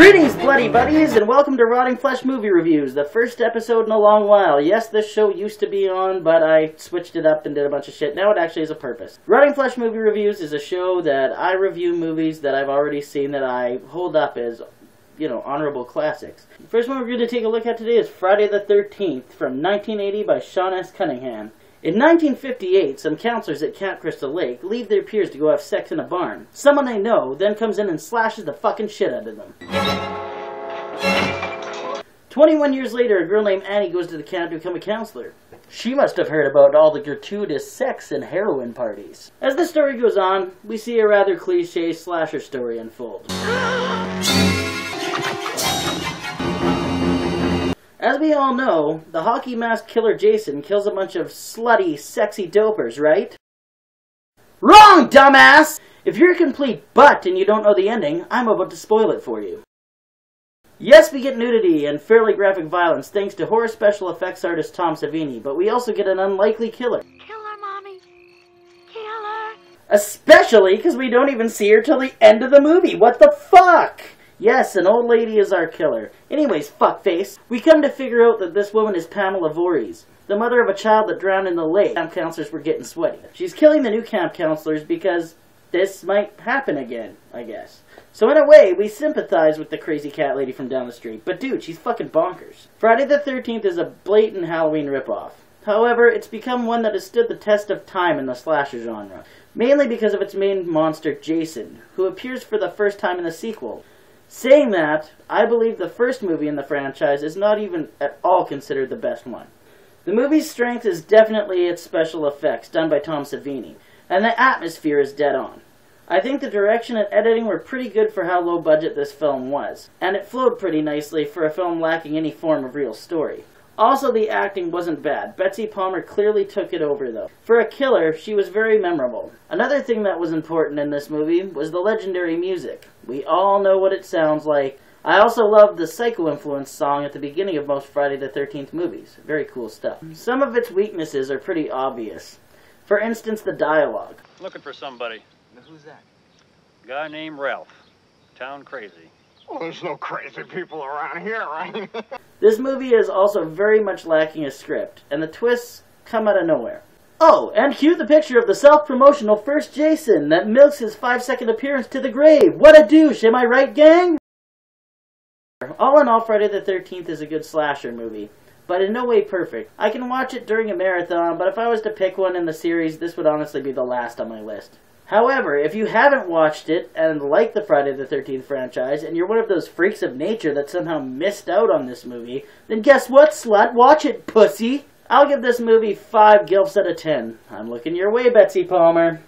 Greetings, bloody buddies, and welcome to Rotting Flesh Movie Reviews, the first episode in a long while. Yes, this show used to be on, but I switched it up and did a bunch of shit. Now it actually has a purpose. Rotting Flesh Movie Reviews is a show that I review movies that I've already seen that I hold up as, honorable classics. The first one we're going to take a look at today is Friday the 13th from 1980 by Sean S. Cunningham. In 1958, some counselors at Camp Crystal Lake leave their peers to go have sex in a barn. Someone they know then comes in and slashes the fucking shit out of them. 21 years later, a girl named Annie goes to the camp to become a counselor. She must have heard about all the gratuitous sex and heroin parties. As the story goes on, we see a rather cliché slasher story unfold. As we all know, the hockey mask killer Jason kills a bunch of slutty, sexy dopers, right? Wrong, dumbass! If you're a complete butt and you don't know the ending, I'm about to spoil it for you. Yes, we get nudity and fairly graphic violence thanks to horror special effects artist Tom Savini, but we also get an unlikely killer. Kill her, Mommy! Kill her! Especially because we don't even see her till the end of the movie. What the fuck? Yes, an old lady is our killer. Anyways, fuckface, we come to figure out that this woman is Pamela Voorhees, the mother of a child that drowned in the lake. Camp counselors were getting sweaty. She's killing the new camp counselors because this might happen again, I guess. So in a way, we sympathize with the crazy cat lady from down the street. But dude, she's fucking bonkers. Friday the 13th is a blatant Halloween ripoff. However, it's become one that has stood the test of time in the slasher genre, mainly because of its main monster, Jason, who appears for the first time in the sequel. Saying that, I believe the first movie in the franchise is not even at all considered the best one. The movie's strength is definitely its special effects, done by Tom Savini, and the atmosphere is dead on. I think the direction and editing were pretty good for how low budget this film was, and it flowed pretty nicely for a film lacking any form of real story. Also, the acting wasn't bad. Betsy Palmer clearly took it over, though. For a killer, she was very memorable. Another thing that was important in this movie was the legendary music. We all know what it sounds like. I also loved the Psycho-influenced song at the beginning of most Friday the 13th movies. Very cool stuff. Some of its weaknesses are pretty obvious. For instance, the dialogue. Looking for somebody. Who's that? A guy named Ralph. Town crazy. Well, there's no crazy people around here, right? This movie is also very much lacking a script, and the twists come out of nowhere. Oh, and cue the picture of the self-promotional first Jason that milks his 5-second appearance to the grave. What a douche, am I right, gang? All in all, Friday the 13th is a good slasher movie, but in no way perfect. I can watch it during a marathon, but if I was to pick one in the series, this would honestly be the last on my list. However, if you haven't watched it and like the Friday the 13th franchise, and you're one of those freaks of nature that somehow missed out on this movie, then guess what, slut? Watch it, pussy! I'll give this movie 5 gilfs out of 10. I'm looking your way, Betsy Palmer.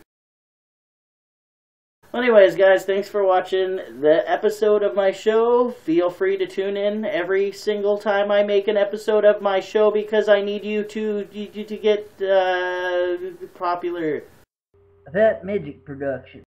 Well, anyways, guys, thanks for watching the episode of my show. Feel free to tune in every single time I make an episode of my show because I need you to get popular. That Magic Production.